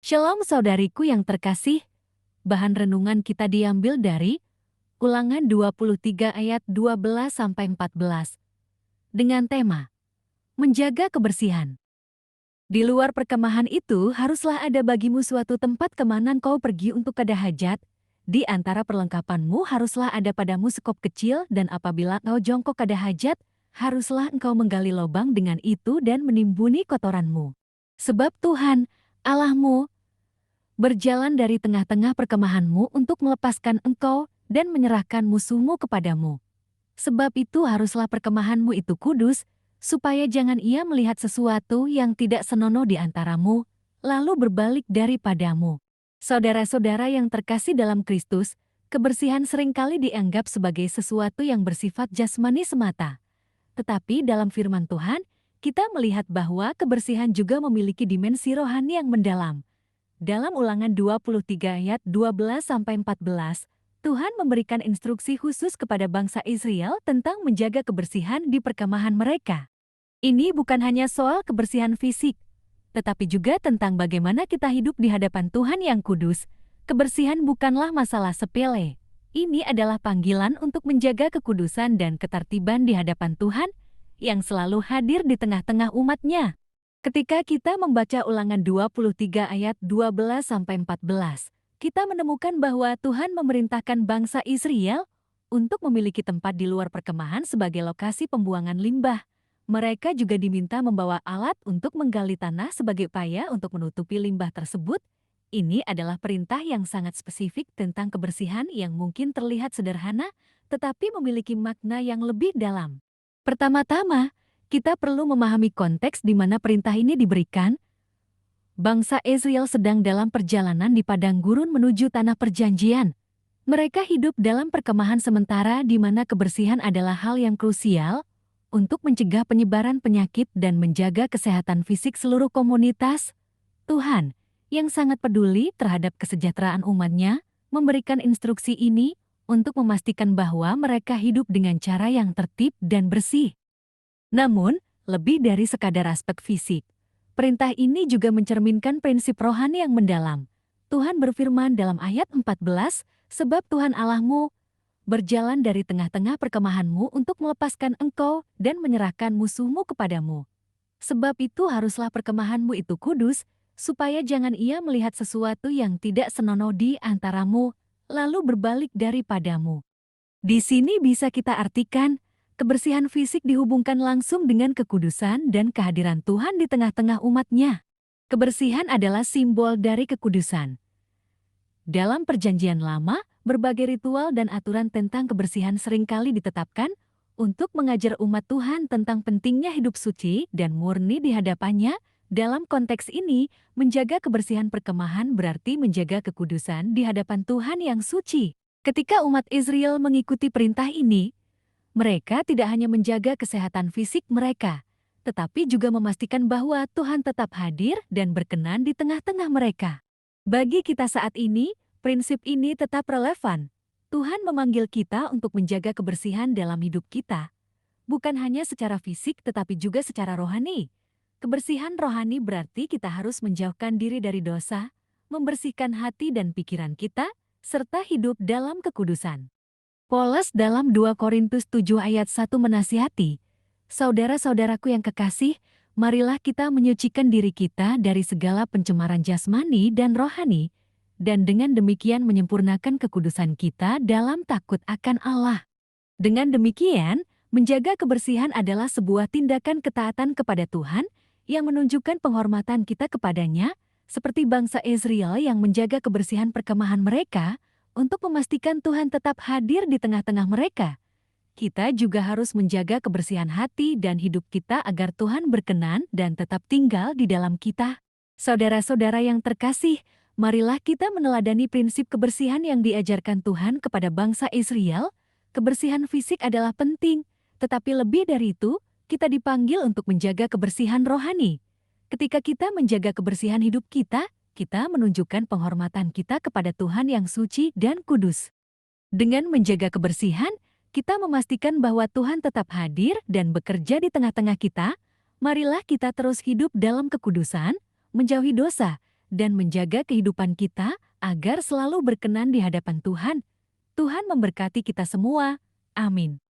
Shalom saudariku yang terkasih, bahan renungan kita diambil dari Ulangan 23 ayat 12-14 dengan tema Menjaga Kebersihan. Di luar perkemahan itu haruslah ada bagimu suatu tempat kemana kau pergi untuk ada hajat. Di antara perlengkapanmu haruslah ada padamu sekop kecil dan apabila engkau jongkok ada hajat, haruslah engkau menggali lubang dengan itu dan menimbuni kotoranmu. Sebab Tuhan, Allahmu, berjalan dari tengah-tengah perkemahanmu untuk melepaskan engkau dan menyerahkan musuhmu kepadamu. Sebab itu haruslah perkemahanmu itu kudus, supaya jangan ia melihat sesuatu yang tidak senonoh di antaramu, lalu berbalik daripadamu. Saudara-saudara yang terkasih dalam Kristus, kebersihan seringkali dianggap sebagai sesuatu yang bersifat jasmani semata. Tetapi dalam firman Tuhan, kita melihat bahwa kebersihan juga memiliki dimensi rohani yang mendalam. Dalam Ulangan 23 ayat 12-14, Tuhan memberikan instruksi khusus kepada bangsa Israel tentang menjaga kebersihan di perkemahan mereka. Ini bukan hanya soal kebersihan fisik, tetapi juga tentang bagaimana kita hidup di hadapan Tuhan yang kudus. Kebersihan bukanlah masalah sepele. Ini adalah panggilan untuk menjaga kekudusan dan ketertiban di hadapan Tuhan yang selalu hadir di tengah-tengah umat-Nya. Ketika kita membaca Ulangan 23 ayat 12-14, kita menemukan bahwa Tuhan memerintahkan bangsa Israel untuk memiliki tempat di luar perkemahan sebagai lokasi pembuangan limbah. Mereka juga diminta membawa alat untuk menggali tanah sebagai upaya untuk menutupi limbah tersebut. Ini adalah perintah yang sangat spesifik tentang kebersihan yang mungkin terlihat sederhana, tetapi memiliki makna yang lebih dalam. Pertama-tama, kita perlu memahami konteks di mana perintah ini diberikan. Bangsa Israel sedang dalam perjalanan di padang gurun menuju tanah perjanjian. Mereka hidup dalam perkemahan sementara di mana kebersihan adalah hal yang krusial untuk mencegah penyebaran penyakit dan menjaga kesehatan fisik seluruh komunitas. Tuhan, yang sangat peduli terhadap kesejahteraan umat-Nya, memberikan instruksi ini untuk memastikan bahwa mereka hidup dengan cara yang tertib dan bersih. Namun, lebih dari sekadar aspek fisik, perintah ini juga mencerminkan prinsip rohani yang mendalam. Tuhan berfirman dalam ayat 14, sebab Tuhan Allahmu berjalan dari tengah-tengah perkemahanmu untuk melepaskan engkau dan menyerahkan musuhmu kepadamu. Sebab itu haruslah perkemahanmu itu kudus, supaya jangan ia melihat sesuatu yang tidak senonoh di antaramu, lalu berbalik daripadamu. Di sini bisa kita artikan, kebersihan fisik dihubungkan langsung dengan kekudusan dan kehadiran Tuhan di tengah-tengah umat-Nya. Kebersihan adalah simbol dari kekudusan. Dalam Perjanjian Lama, berbagai ritual dan aturan tentang kebersihan seringkali ditetapkan untuk mengajar umat Tuhan tentang pentingnya hidup suci dan murni di hadapan-Nya. Dalam konteks ini, menjaga kebersihan perkemahan berarti menjaga kekudusan di hadapan Tuhan yang suci. Ketika umat Israel mengikuti perintah ini, mereka tidak hanya menjaga kesehatan fisik mereka, tetapi juga memastikan bahwa Tuhan tetap hadir dan berkenan di tengah-tengah mereka. Bagi kita saat ini, prinsip ini tetap relevan. Tuhan memanggil kita untuk menjaga kebersihan dalam hidup kita, bukan hanya secara fisik tetapi juga secara rohani. Kebersihan rohani berarti kita harus menjauhkan diri dari dosa, membersihkan hati dan pikiran kita, serta hidup dalam kekudusan. Paulus dalam 2 Korintus 7 ayat 1 menasihati, saudara-saudaraku yang kekasih, marilah kita menyucikan diri kita dari segala pencemaran jasmani dan rohani, dan dengan demikian menyempurnakan kekudusan kita dalam takut akan Allah. Dengan demikian, menjaga kebersihan adalah sebuah tindakan ketaatan kepada Tuhan yang menunjukkan penghormatan kita kepadanya, seperti bangsa Israel yang menjaga kebersihan perkemahan mereka, untuk memastikan Tuhan tetap hadir di tengah-tengah mereka. Kita juga harus menjaga kebersihan hati dan hidup kita agar Tuhan berkenan dan tetap tinggal di dalam kita. Saudara-saudara yang terkasih, marilah kita meneladani prinsip kebersihan yang diajarkan Tuhan kepada bangsa Israel. Kebersihan fisik adalah penting, tetapi lebih dari itu, kita dipanggil untuk menjaga kebersihan rohani. Ketika kita menjaga kebersihan hidup kita menunjukkan penghormatan kita kepada Tuhan yang suci dan kudus. Dengan menjaga kebersihan, kita memastikan bahwa Tuhan tetap hadir dan bekerja di tengah-tengah kita. Marilah kita terus hidup dalam kekudusan, menjauhi dosa, dan menjaga kehidupan kita agar selalu berkenan di hadapan Tuhan. Tuhan memberkati kita semua. Amin.